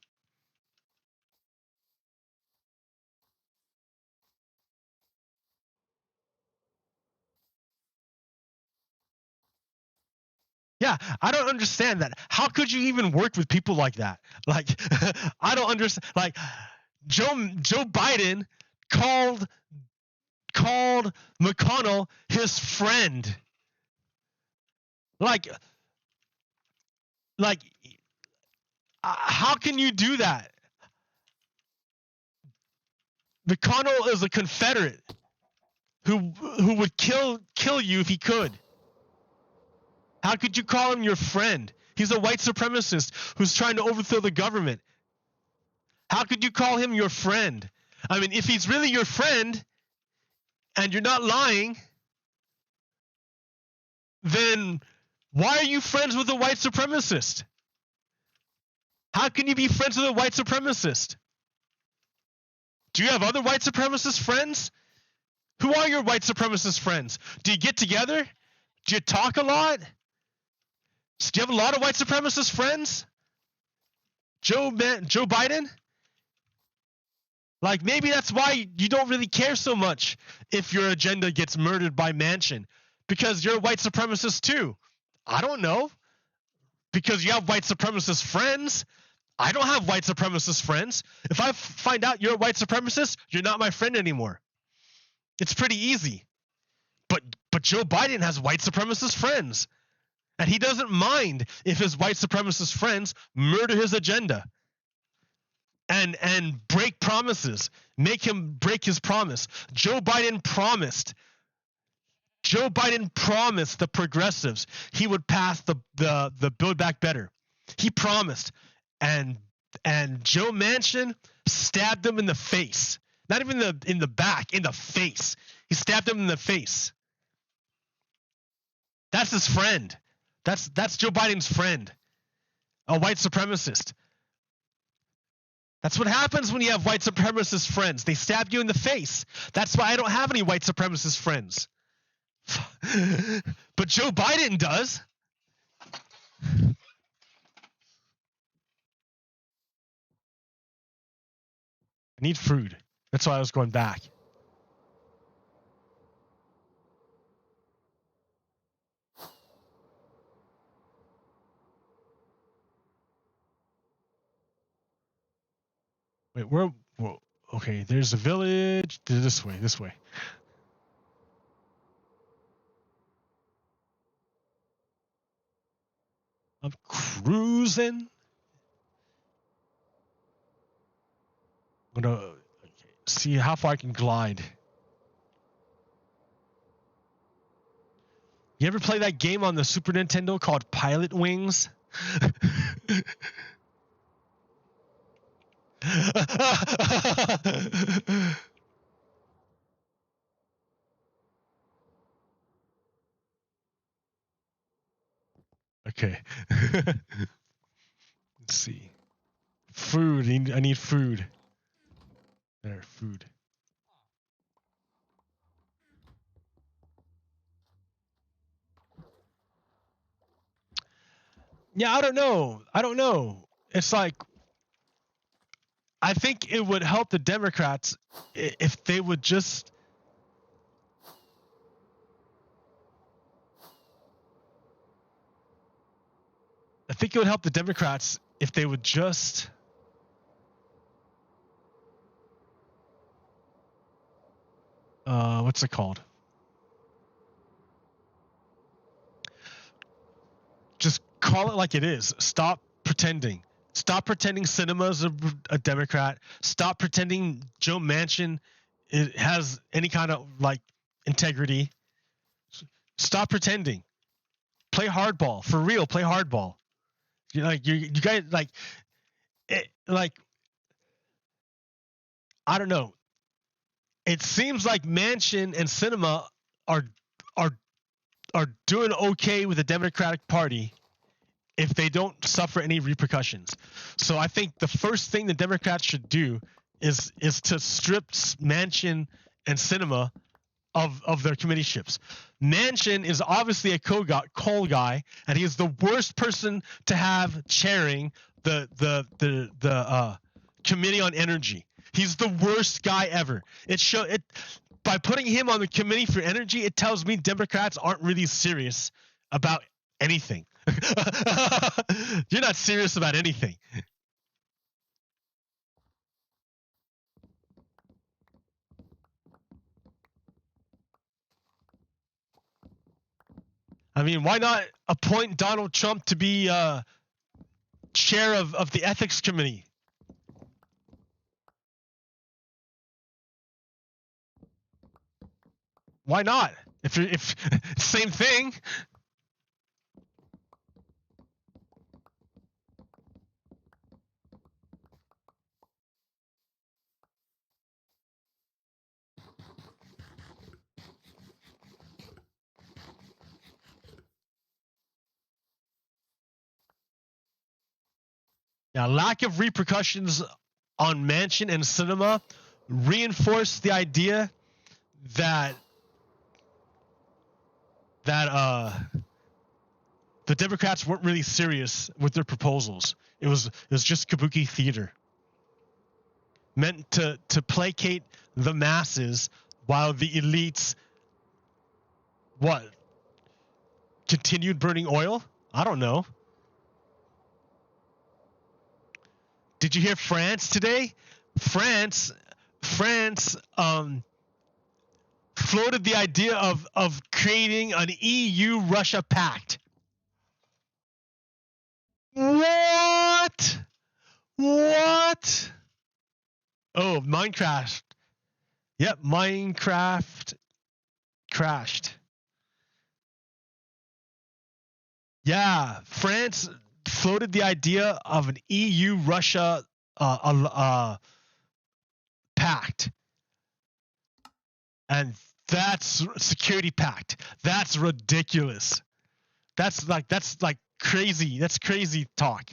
Yeah, I don't understand that. How could you even work with people like that? Like, I don't understand. Like, Joe Biden called McConnell his friend. Like, how can you do that? McConnell is a Confederate who would kill you if he could. How could you call him your friend? He's a white supremacist who's trying to overthrow the government. How could you call him your friend? I mean, if he's really your friend and you're not lying, then why are you friends with a white supremacist? How can you be friends with a white supremacist? Do you have other white supremacist friends? Who are your white supremacist friends? Do you get together? Do you talk a lot? Do you have a lot of white supremacist friends? Joe Biden? Like, maybe that's why you don't really care so much if your agenda gets murdered by Manchin. Because you're a white supremacist too. I don't know. Because you have white supremacist friends. I don't have white supremacist friends. If I find out you're a white supremacist, you're not my friend anymore. It's pretty easy. But Joe Biden has white supremacist friends. And he doesn't mind if his white supremacist friends murder his agenda. and break promises, make him break his promise. Joe Biden promised the progressives he would pass the Build Back Better. He promised, and Joe Manchin stabbed him in the face. Not even in the back, in the face. He stabbed him in the face. That's his friend. That's Joe Biden's friend, a white supremacist. That's what happens when you have white supremacist friends. They stab you in the face. That's why I don't have any white supremacist friends. But Joe Biden does. I need food. That's why I was going back. Wait, where? Whoa, okay, there's a village. This way. This way. I'm cruising. I'm gonna see how far I can glide. You ever play that game on the Super Nintendo called Pilot Wings? Okay. Let's see. Food. I need food. There, food. Yeah, I don't know. It's like, I think it would help the Democrats if they would just what's it called? Just call it like it is. Stop pretending. Stop pretending Sinema's a Democrat. Stop pretending Joe Manchin has any kind of like integrity. Stop pretending. Play hardball for real. Play hardball. You guys like it, like I don't know. It seems like Manchin and Sinema are doing okay with the Democratic Party if they don't suffer any repercussions. So I think the first thing the Democrats should do is to strip Manchin and Sinema of their committeeships. Manchin is obviously a coal guy, and he is the worst person to have chairing the Committee on Energy. He's the worst guy ever. By putting him on the Committee for Energy, it tells me Democrats aren't really serious about anything. You're not serious about anything. I mean, why not appoint Donald Trump to be chair of the Ethics Committee? Why not? If same thing. Now, lack of repercussions on Manchin and Sinema reinforce the idea that the Democrats weren't really serious with their proposals. It was just kabuki theater, meant to placate the masses while the elites continued burning oil? I don't know. Did you hear France today? France floated the idea of creating an EU-Russia pact. What? Oh, Minecraft. Yep, Minecraft crashed. Yeah, France floated the idea of an EU-Russia pact, and that's security pact. That's ridiculous. That's like crazy. That's crazy talk.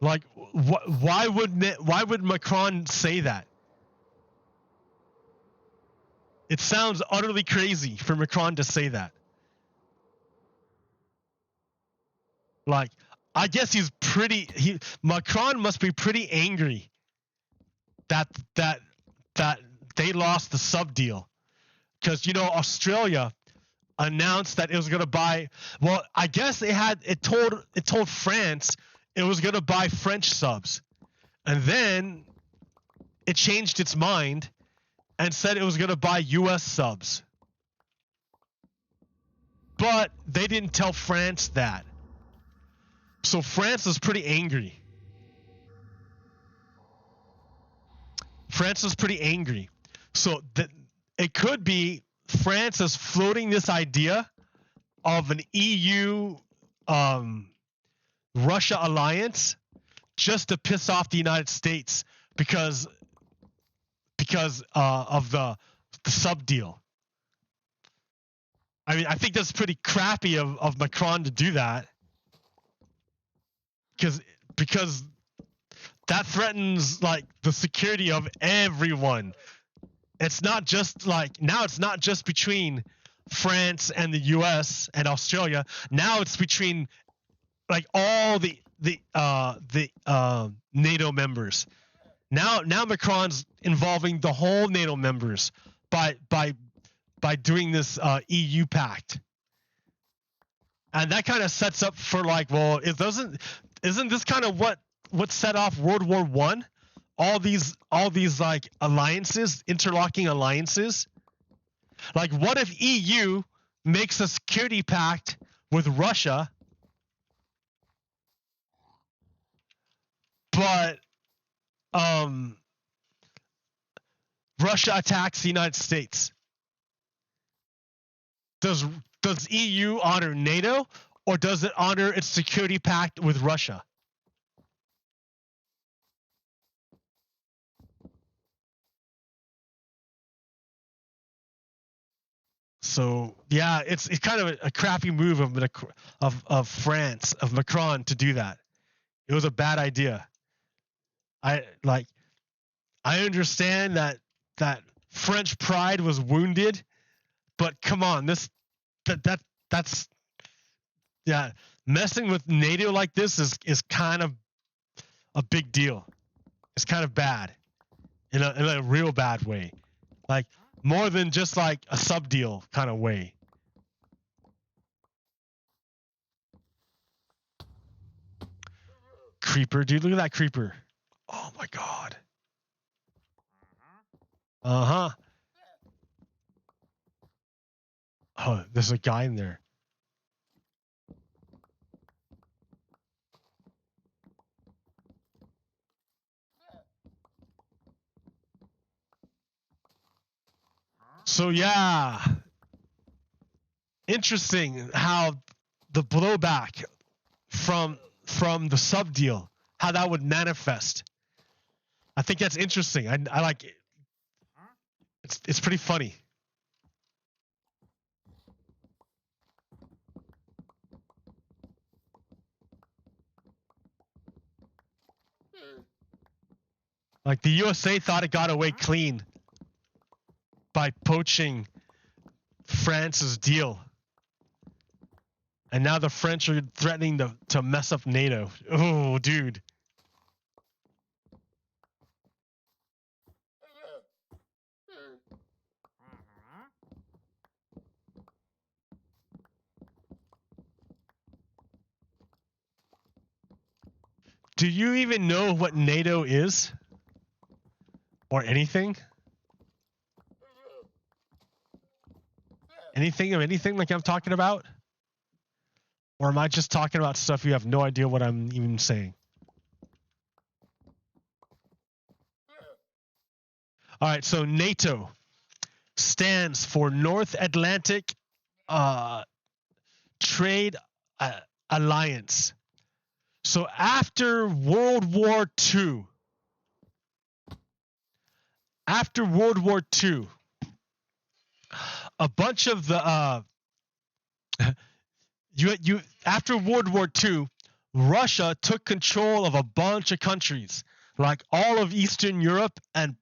Like, why would Macron say that? It sounds utterly crazy for Macron to say that. Like, I guess Macron must be pretty angry that they lost the sub deal, because Australia announced that it was going to buy. Well, I guess it told France it was going to buy French subs, and then it changed its mind and said it was going to buy US subs. But they didn't tell France that. So France is pretty angry. France is pretty angry. So it could be France is floating this idea of an EU Russia alliance just to piss off the United States because of the sub deal. I mean, I think that's pretty crappy of Macron to do that, because that threatens like the security of everyone. It's not just like, now it's not just between France and the US and Australia. Now it's between like all the NATO members. Now Macron's involving the whole NATO members by doing this EU pact. And that kind of sets up for like, well, isn't this kind of what set off World War I? All these like alliances, interlocking alliances. Like, what if EU makes a security pact with Russia, but Russia attacks the United States? Does EU honor NATO, or does it honor its security pact with Russia? So yeah, it's kind of a crappy move of France, of Macron, to do that. It was a bad idea. I understand that French pride was wounded, but come on, that's messing with NATO like this is kind of a big deal. It's kind of bad, in a real bad way, like more than just like a sub deal kind of way. Creeper, dude, look at that creeper. Oh my god. Uh-huh. Oh, there's a guy in there. So yeah, interesting how the blowback from the sub deal, how that would manifest. I think that's interesting. I like it. It's pretty funny. Like, the USA thought it got away clean by poaching France's deal. And now the French are threatening to mess up NATO. Oh, dude. Do you even know what NATO is? Or anything? Anything of anything like I'm talking about? Or am I just talking about stuff you have no idea what I'm even saying? All right, so NATO stands for North Atlantic Trade Alliance. So after World War II, a bunch of the after World War II, Russia took control of a bunch of countries, like all of Eastern Europe and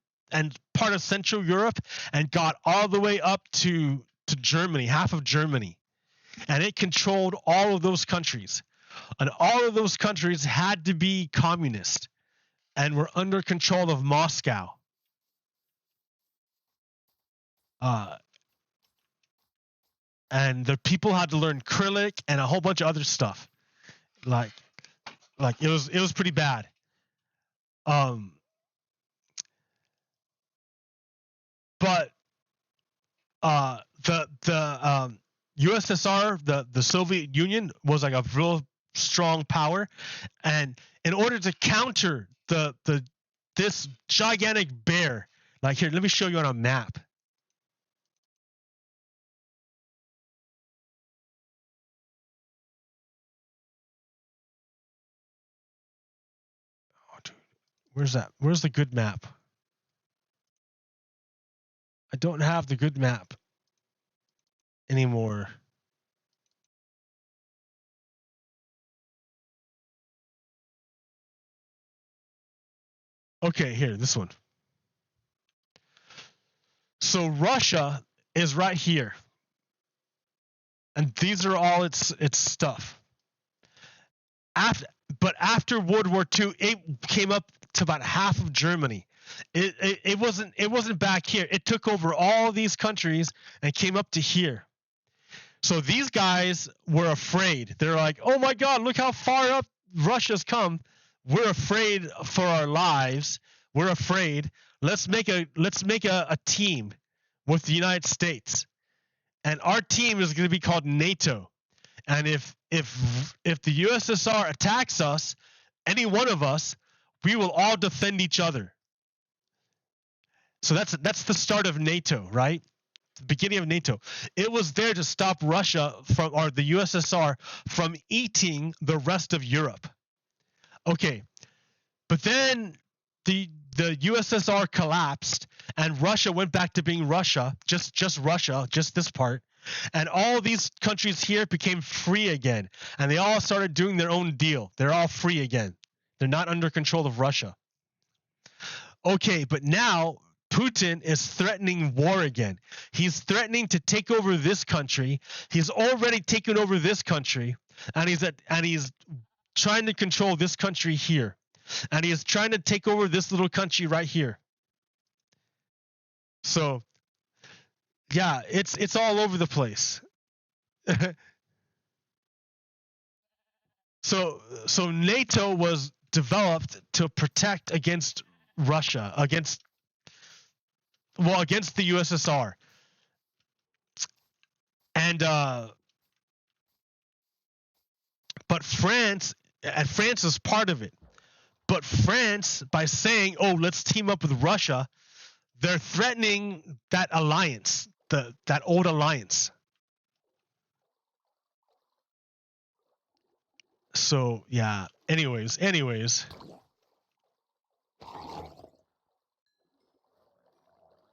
part of Central Europe, and got all the way up to Germany, half of Germany. And it controlled all of those countries. And all of those countries had to be communist and were under control of Moscow. And the people had to learn Cyrillic and a whole bunch of other stuff. Like it was pretty bad. But the USSR, the Soviet Union, was like a real strong power, and in order to counter this gigantic bear, like here, let me show you on a map. Oh, dude, where's that? Where's the good map? I don't have the good map anymore. Okay, here, this one. So Russia is right here. And these are all its stuff. After World War II, it came up to about half of Germany. It wasn't back here. It took over all these countries and came up to here. So these guys were afraid. They're like, "Oh my God, look how far up Russia's come. We're afraid for our lives. We're afraid. Let's make a team with the United States, and our team is going to be called NATO. And if the USSR attacks us, any one of us, we will all defend each other." So that's the start of NATO, right? The beginning of NATO. It was there to stop Russia or the USSR from eating the rest of Europe. Okay, but then the USSR collapsed and Russia went back to being Russia, just Russia, just this part. And all these countries here became free again, and they all started doing their own deal. They're all free again. They're not under control of Russia. Okay, but now Putin is threatening war again. He's threatening to take over this country. He's already taken over this country, and he's trying to control this country here. And he is trying to take over this little country right here. So yeah, it's all over the place. So NATO was developed to protect against Russia, against the USSR. And but France is part of it. But France, by saying, "Oh, let's team up with Russia," they're threatening that alliance, that old alliance. So yeah. Anyways.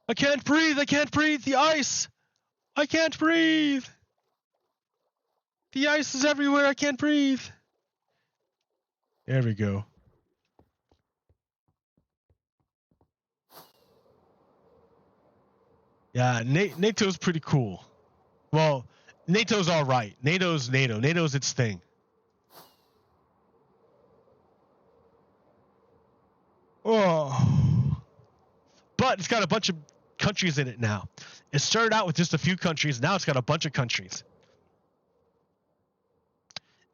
I can't breathe. The ice. I can't breathe. The ice is everywhere. I can't breathe. There we go. Yeah, NATO's pretty cool. Well, NATO's all right. NATO's NATO. NATO's its thing. Oh. But it's got a bunch of countries in it now. It started out with just a few countries. Now it's got a bunch of countries.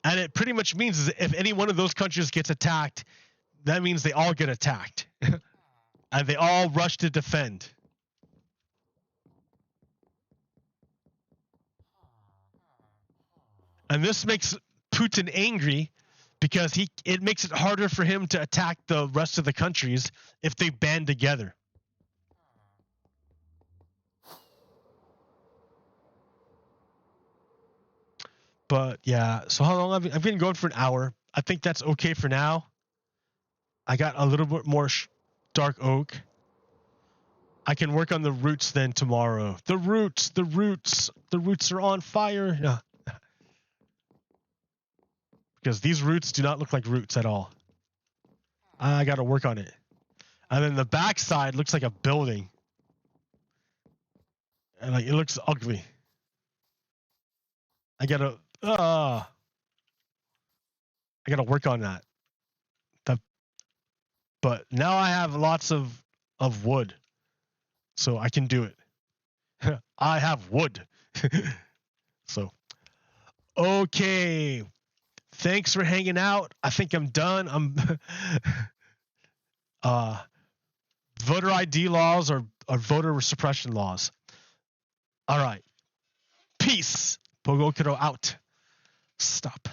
And it pretty much means if any one of those countries gets attacked, that means they all get attacked. And they all rush to defend. And this makes Putin angry because it makes it harder for him to attack the rest of the countries if they band together. But yeah, so how long I've been going for an hour. I think that's okay for now. I got a little bit more dark oak. I can work on the roots then tomorrow. The roots are on fire. No. Because these roots do not look like roots at all. I got to work on it. And then the back side looks like a building. And like it looks ugly. I gotta work on that. But now I have lots of wood, so I can do it. I have wood. So, okay. Thanks for hanging out. I think I'm done. Voter ID laws or voter suppression laws. All right. Peace. Bogokuro out. Stop.